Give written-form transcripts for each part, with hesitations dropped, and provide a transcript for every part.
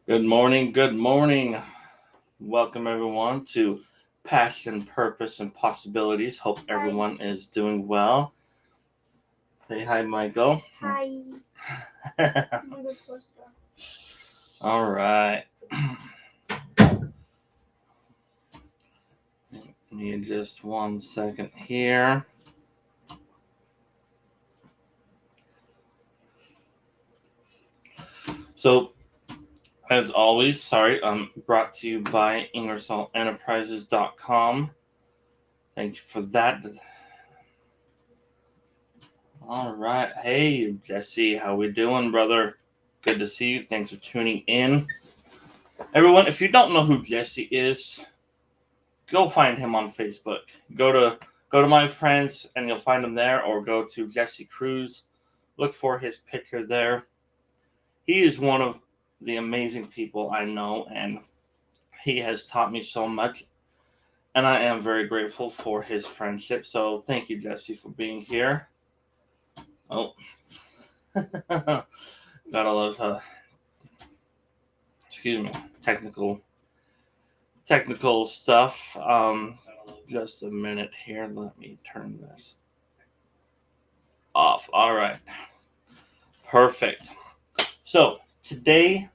Good morning. Good morning. Welcome, everyone, to Passion, Purpose, and Possibilities. Hope everyone is doing well. Say hi, Michael. Hi. All right. Need just 1 second here. So, as always, brought to you by IngersollEnterprises.com. Thank you for that. All right. Hey, Jesse, how we doing, brother? Good to see you. Thanks for tuning in. Everyone, if you don't know who Jesse is, go find him on Facebook. Go to my friends and you'll find him there, or go to Jesse Cruz. Look for his picture there. He is one of the amazing people I know, and he has taught me so much. And I am very grateful for his friendship. So thank you, Jesse, for being here. Oh, gotta love excuse me, technical stuff. Just a minute here. Let me turn this off. All right. Perfect. So today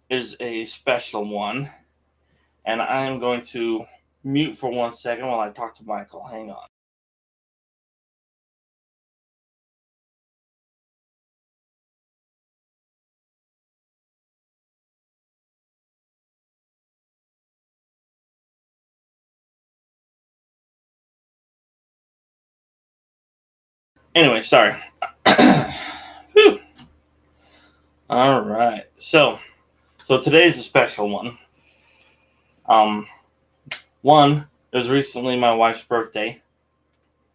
is a special one, and I am going to mute for 1 second while I talk to Michael. Hang on. Anyway, sorry. Whew. All right. So today is a special one. Um, One, it was recently my wife's birthday.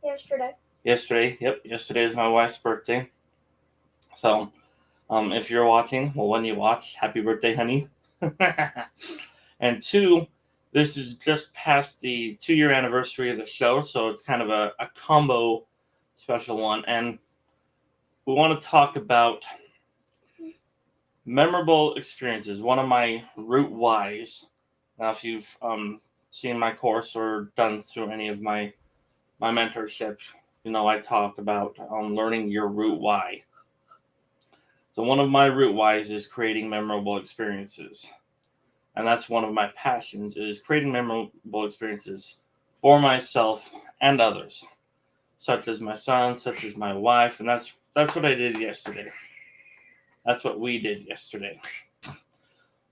Yesterday. Yep. Yesterday is my wife's birthday. So, if you're watching, well, when you watch, happy birthday, honey. And two, this is just past the 2-year anniversary of the show, so it's kind of a combo special one. And we want to talk about memorable experiences. One of my root whys. Now, if you've seen my course or done through any of my mentorship, you know I talk about learning your root why. So one of my root whys is creating memorable experiences. And that's one of my passions, is creating memorable experiences for myself and others, such as my son, such as my wife. And that's what I did yesterday. That's what we did yesterday.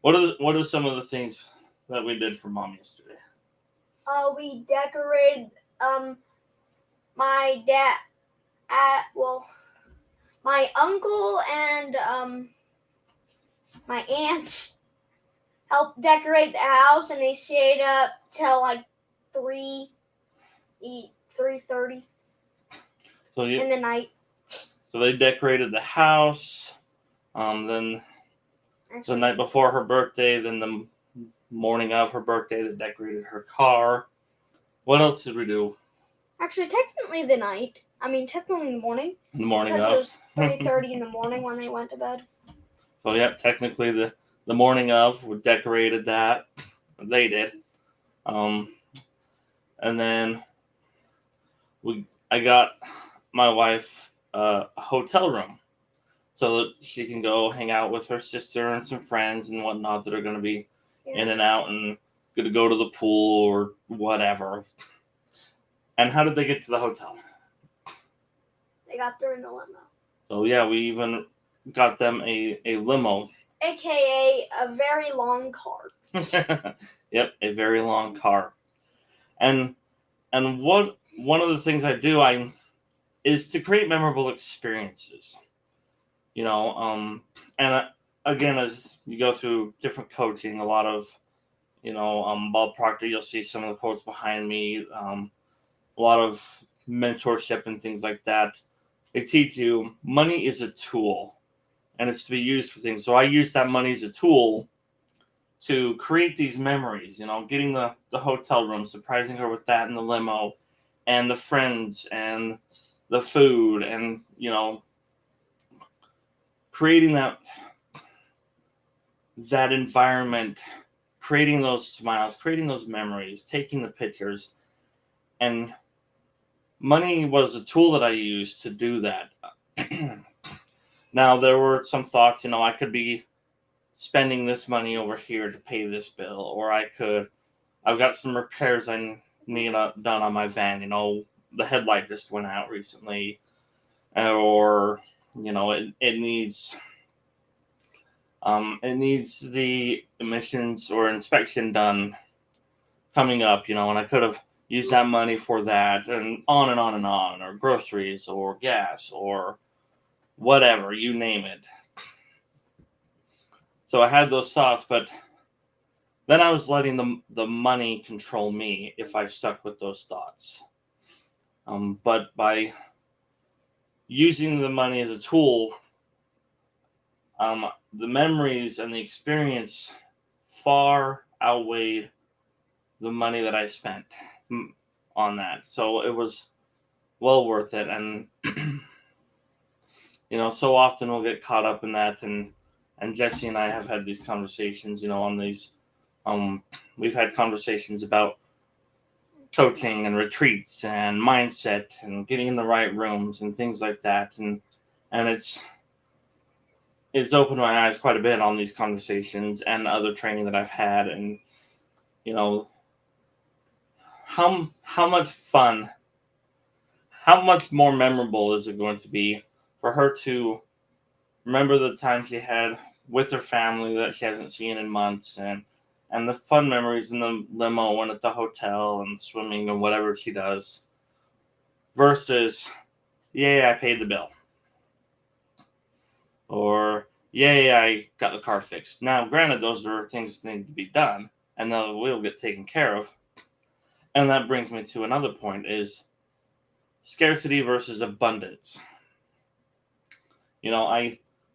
What are some of the things that we did for Mom yesterday? We decorated my dad my uncle and my aunts helped decorate the house, and they stayed up till like 3:30 in the night. So they decorated the house. Then the night before her birthday, then the morning of her birthday, they decorated her car. What else did we do? Actually, technically the night. Technically in the morning. In the morning because of. it was 3:30 in the morning when they went to bed. So yeah, technically the morning of, we decorated that. They did. And then I got my wife a hotel room so that she can go hang out with her sister and some friends and whatnot that are going to be in and out and going to go to the pool or whatever. And how did they get to the hotel? They got there in a limo. So yeah, we even got them a limo. AKA a very long car. Yep, a very long car. And one of the things I do is to create memorable experiences. And again, as you go through different coaching, a lot of, Bob Proctor, you'll see some of the quotes behind me, a lot of mentorship and things like that. They teach you money is a tool and it's to be used for things. So I use that money as a tool to create these memories, getting the hotel room, surprising her with that in the limo, and the friends and the food, and, creating that environment, creating those smiles, creating those memories, taking the pictures. And money was a tool that I used to do that. Now, there were some thoughts, I could be spending this money over here to pay this bill, or I've got some repairs I need done on my van. The headlight just went out recently, or it needs the emissions or inspection done coming up. And I could have used that money for that, and on and on and on, or groceries, or gas, or whatever, you name it. So I had those thoughts, but then I was letting the money control me if I stuck with those thoughts. But by using the money as a tool, the memories and the experience far outweighed the money that I spent on that. So it was well worth it. And so often we'll get caught up in that, and Jesse and I have had these conversations, on these. We've had conversations about coaching and retreats and mindset and getting in the right rooms and things like that, and it's opened my eyes quite a bit on these conversations and other training that I've had, and how much fun, how much more memorable is it going to be for her to remember the time she had with her family that she hasn't seen in months, and the fun memories in the limo and at the hotel and swimming and whatever she does, versus, yay, I paid the bill. Or, yay, I got the car fixed. Now, granted, those are things that need to be done, and they will get taken care of. And that brings me to another point, is scarcity versus abundance.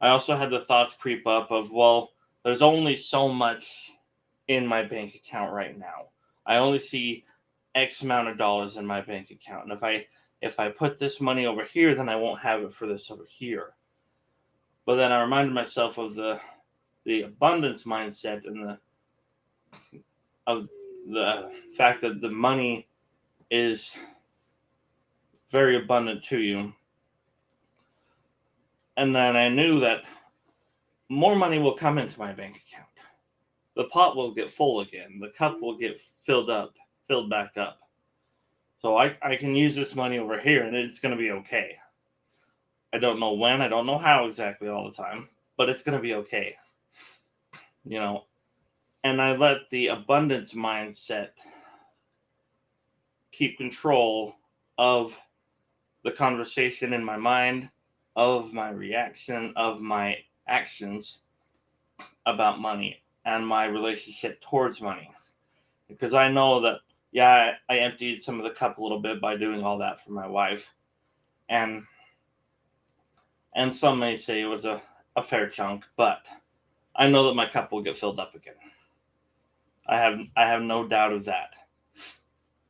I also had the thoughts creep up of, well, there's only so much in my bank account right now. I only see X amount of dollars in my bank account. And if I put this money over here, then I won't have it for this over here. But then I reminded myself of the abundance mindset and the fact that the money is very abundant to you. And then I knew that more money will come into my bank account. The pot will get full again. The cup will get filled back up. So I can use this money over here, and it's going to be okay. I don't know when, I don't know how exactly all the time, but it's going to be okay. And I let the abundance mindset keep control of the conversation in my mind, of my reaction, of my actions about money and my relationship towards money. Because I know that, I emptied some of the cup a little bit by doing all that for my wife. And some may say it was a fair chunk, but I know that my cup will get filled up again. I have no doubt of that.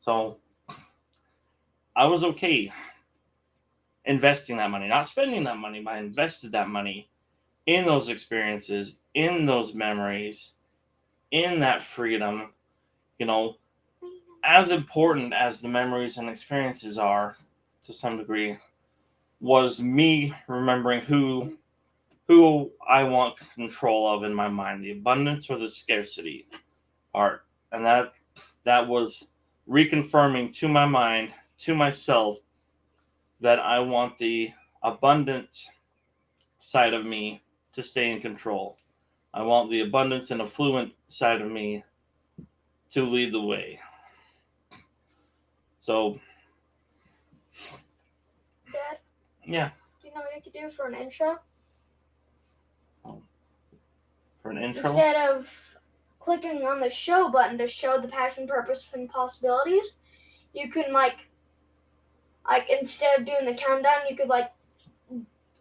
So I was okay investing that money, not spending that money, but I invested that money in those experiences, in those memories, in that freedom. As important as the memories and experiences are, to some degree, was me remembering who I want control of in my mind, the abundance or the scarcity part. And that was reconfirming to my mind, to myself, that I want the abundance side of me to stay in control. I want the abundance and affluent side of me to lead the way. So, Dad? Yeah. Do you know what you could do for an intro? For an intro? Instead of clicking on the show button to show the passion, purpose, and possibilities, you can instead of doing the countdown, you could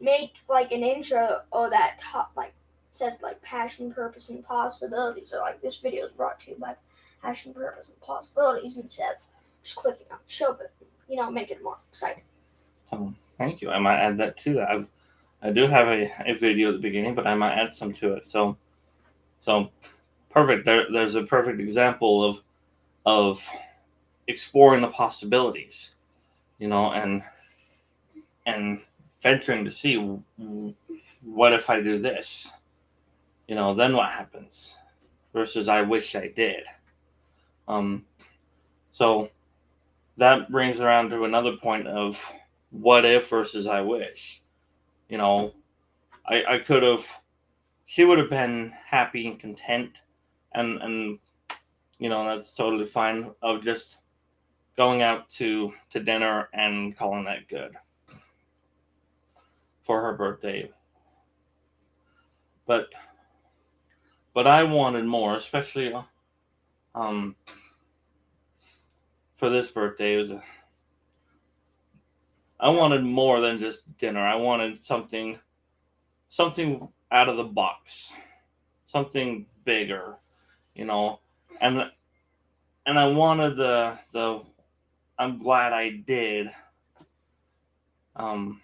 make an intro that says passion, purpose, and possibilities, or this video is brought to you by passion, purpose, and possibilities, instead of just clicking on the show button. Make it more exciting. Thank you. I might add that to that. I do have a video at the beginning, but I might add some to it. So So perfect. There's a perfect example of exploring the possibilities, and venturing to see, what if I do this, then what happens, versus I wish I did. Um, so that brings around to another point of what if versus I wish. I could have. She would have been happy and content, and that's totally fine. Of just going out to dinner and calling that good for her birthday. But I wanted more, especially um for this birthday. I wanted more than just dinner. I wanted something out of the box, something bigger, you know, and I wanted the I'm glad I did. Um,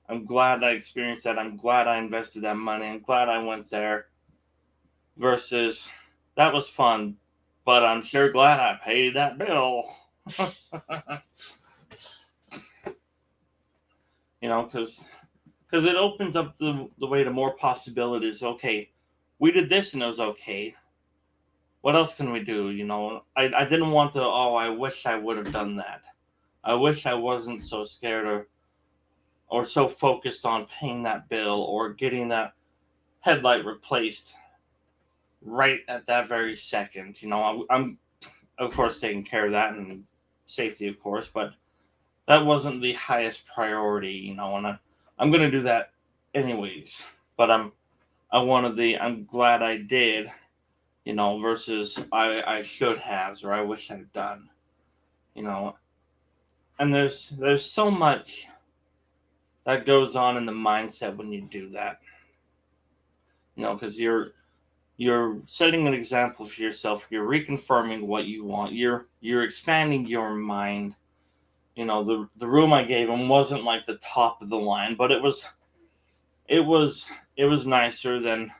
I'm glad I experienced that. I'm glad I invested that money. I'm glad I went there. Versus, that was fun, but I'm sure glad I paid that bill. Because it opens up the way to more possibilities. Okay, we did this and it was okay. What else can we do? I didn't want to. Oh, I wish I would have done that. I wish I wasn't so scared or so focused on paying that bill or getting that headlight replaced right at that very second. I'm of course taking care of that and safety, of course, but that wasn't the highest priority. And I'm gonna do that anyways. But I'm glad I did. Versus I should have, or I wish I'd done. You know, and there's so much that goes on in the mindset when you do that. Because you're setting an example for yourself. You're reconfirming what you want. You're expanding your mind. The room I gave him wasn't like the top of the line, but it was nicer than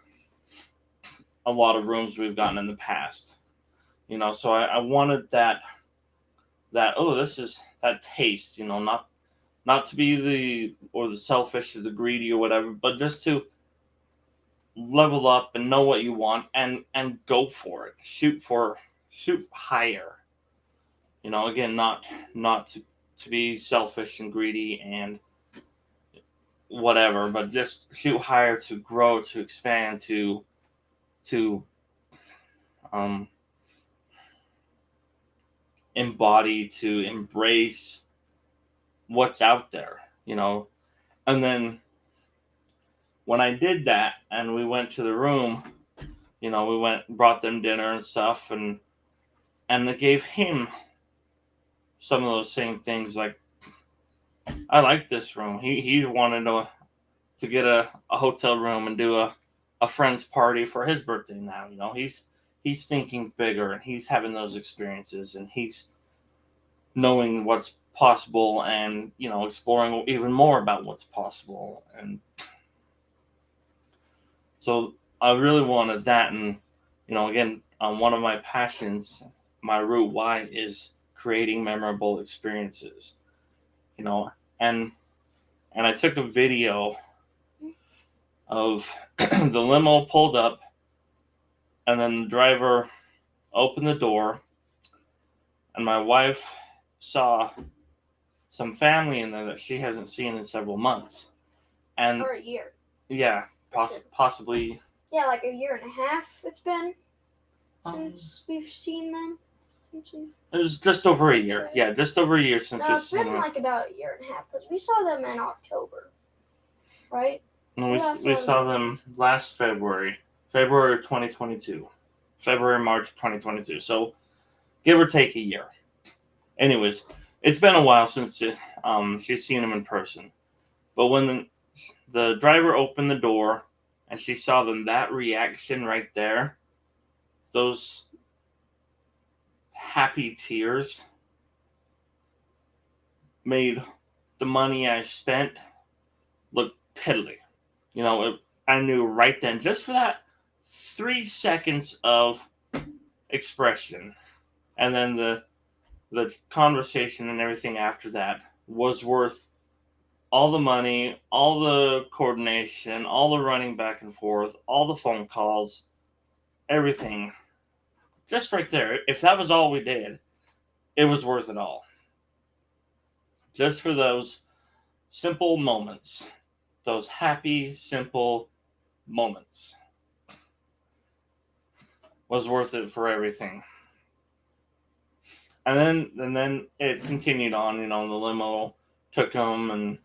a lot of rooms we've gotten in the past. So I wanted that, oh, this is that taste, not to be the selfish or the greedy or whatever, but just to level up and know what you want and go for it. Shoot higher. Again, not to be selfish and greedy and whatever, but just shoot higher, to grow, to expand, to um embody, to embrace what's out there. And then when I did that and we went to the room, brought them dinner and stuff, and they gave him some of those same things. Like, I like this room. He wanted to get a hotel room and do a friend's party for his birthday now. He's thinking bigger, and he's having those experiences, and he's knowing what's possible, and exploring even more about what's possible. And so I really wanted that. And again, one of my passions, my root why, is creating memorable experiences. And I took a video of the limo pulled up, and then the driver opened the door, and my wife saw some family in there that she hasn't seen in several months. And for a year. Yeah, possibly. Yeah, like a year and a half it's been since we've seen them. It was just over a year. Yeah, just over a year since No, we've it's seen been them. like about a year and a half, because we saw them in October, right? No, we saw them last February of 2022. March 2022. So give or take a year. Anyways, it's been a while since she's seen them in person. But when the driver opened the door and she saw them, that reaction right there, those happy tears, made the money I spent look piddly. I knew right then, just for that 3 seconds of expression, and then the conversation and everything after that was worth all the money, all the coordination, all the running back and forth, all the phone calls, everything. Just right there. If that was all we did, it was worth it all. Just for those simple moments, those happy, simple moments, was worth it for everything. And then it continued on. The limo took them, and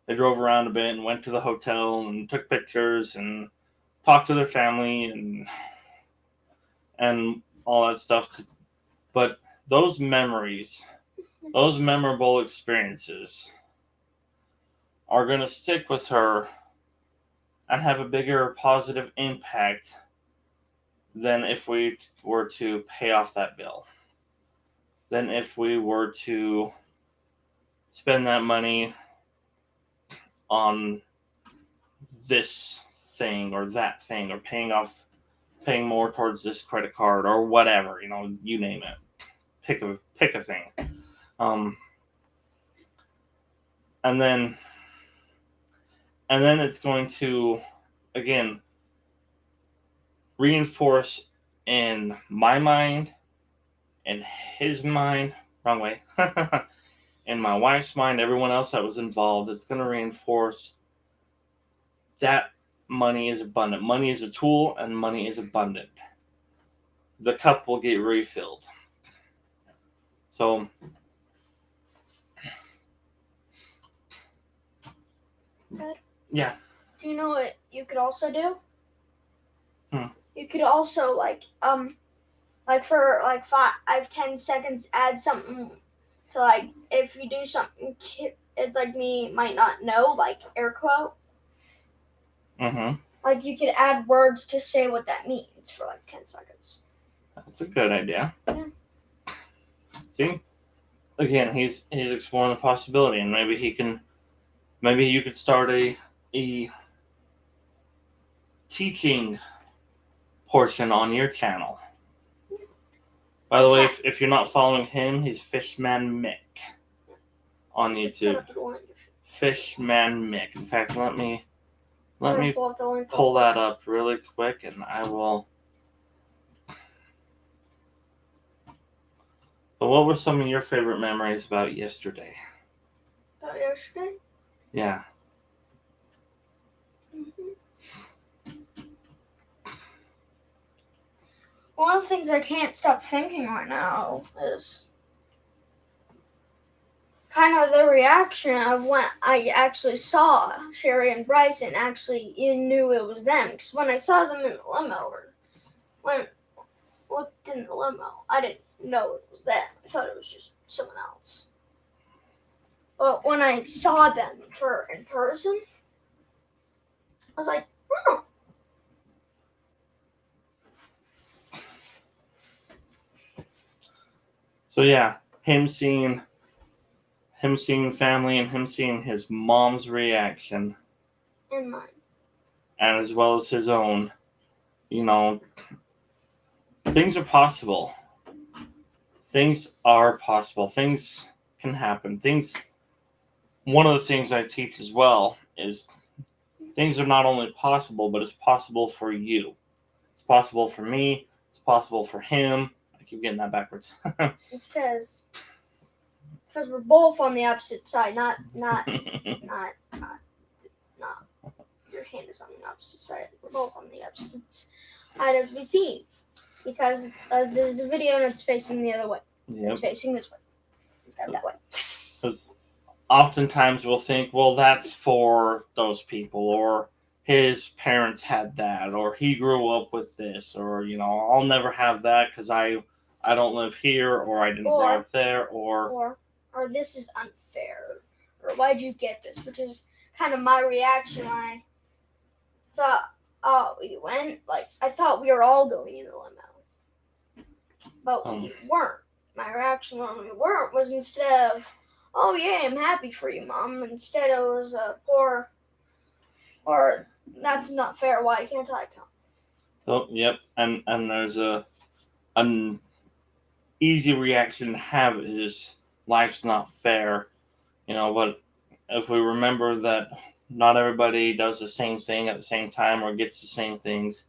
they drove around a bit and went to the hotel and took pictures and talked to their family and all that stuff. But those memories, those memorable experiences, are going to stick with her and have a bigger positive impact than if we were to pay off that bill. Than if we were to spend that money on this thing or that thing, or paying more towards this credit card or whatever, you name it. Pick a thing. And then it's going to, again, reinforce in my mind, in his mind, wrong way, in my wife's mind, everyone else that was involved. It's going to reinforce that money is abundant. Money is a tool, and money is abundant. The cup will get refilled. So, Dad? Yeah. Do you know what you could also do? You could also for 5-10 seconds add something to if you do something it's me might not know, air quote. You could add words to say what that means for 10 seconds. That's a good idea. Yeah. See? Again, he's exploring the possibility, and maybe you could start a teaching portion on your channel. By the way, if you're not following him, he's Fishman Mick on YouTube. Fishman Mick. In fact, let me pull that up really quick, and I will. But what were some of your favorite memories about yesterday? About yesterday? Yeah. One of the things I can't stop thinking right now is kind of the reaction of when I actually saw Sherry and Bryson. Actually, you knew it was them, because when I saw them in the limo, or when I looked in the limo, I didn't know it was them. I thought it was just someone else. But when I saw them in person, I was like, oh. So yeah, him seeing family, and him seeing his mom's reaction, And mine, and as well as his own, things are possible. Things are possible. Things can happen. One of the things I teach as well is things are not only possible, but it's possible for you. It's possible for me. It's possible for him. I keep getting that backwards. It's because we're both on the opposite side, not your hand is on the opposite side. We're both on the opposite side as we've seen. Because as there's a video and it's facing the other way. Yep. It's facing this way instead of that way. Because oftentimes we'll think, well, that's for those people, or his parents had that, or he grew up with this, or I'll never have that because I don't live here, or I didn't grow up there, or this is unfair, or why'd you get this? Which is kind of my reaction when I thought, oh, we went. I thought we were all going in the limo, but we weren't. My reaction when we weren't was, instead of, oh yeah, I'm happy for you, Mom, instead it was poor, or that's not fair, why can't I come? So yep, and there's an easy reaction to have is life's not fair, but if we remember that not everybody does the same thing at the same time or gets the same things,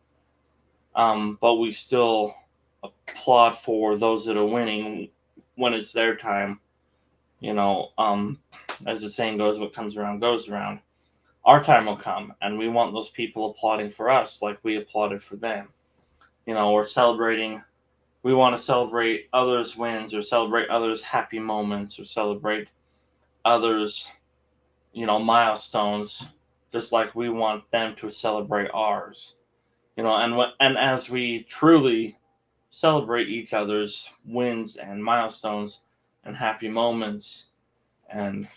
but we still applaud for those that are winning when it's their time. As the saying goes, what comes around goes around. Our time will come, and we want those people applauding for us like we applauded for them. Or celebrating. We want to celebrate others' wins, or celebrate others' happy moments, or celebrate others' milestones, just like we want them to celebrate ours. And as we truly celebrate each other's wins and milestones and happy moments and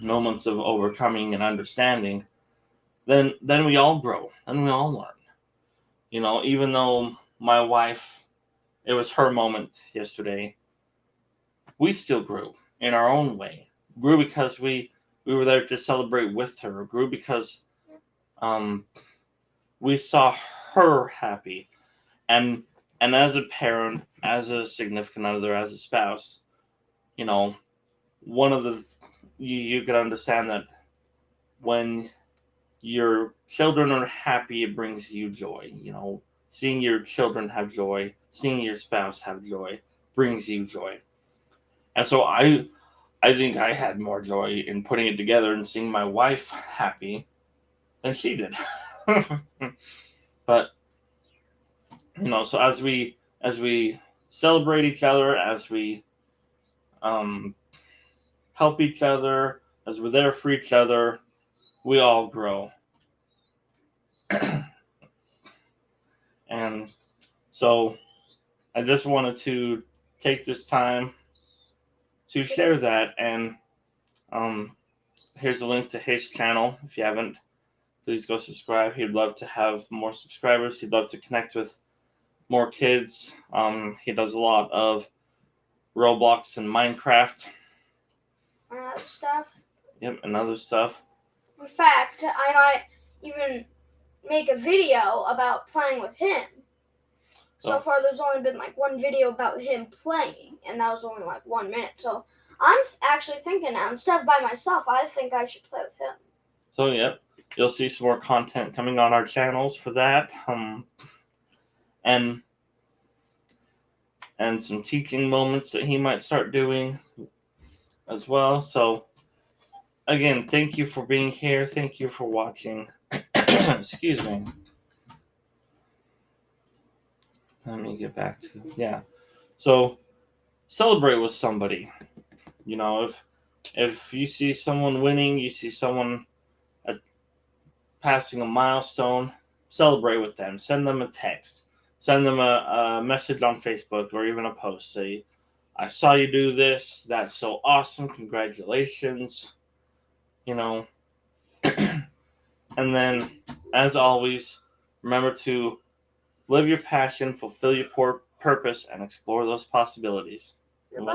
moments of overcoming and understanding, then we all grow and we all learn. Even though my wife, it was her moment yesterday, we still grew in our own way. Grew because we were there to celebrate with her. Grew because we saw her happy, and as a parent, as a significant other, as a spouse, one of the you can understand that when your children are happy, it brings you joy. Seeing your children have joy, seeing your spouse have joy, brings you joy. And so I think I had more joy in putting it together and seeing my wife happy than she did. But so as we celebrate each other, as we help each other, as we're there for each other, we all grow. And so I just wanted to take this time to share that. And here's a link to his channel. If you haven't, please go subscribe. He'd love to have more subscribers. He'd love to connect with more kids. He does a lot of Roblox and Minecraft. And other stuff. Yep, and other stuff. In fact, I might even make a video about playing with him. So far, there's only been like one video about him playing, and that was only like 1 minute. So I'm actually thinking now, instead of by myself, I think I should play with him. So yep, you'll see some more content coming on our channels for that. And some teaching moments that he might start doing as well. So again, thank you for being here. Thank you for watching. Excuse me. Let me get back to So celebrate with somebody. If you see someone winning, you see someone passing a milestone, celebrate with them. Send them a text. Send them a message on Facebook or even a post. Say, I saw you do this. That's so awesome. Congratulations. And then, as always, remember to live your passion, fulfill your purpose, and explore those possibilities. Goodbye.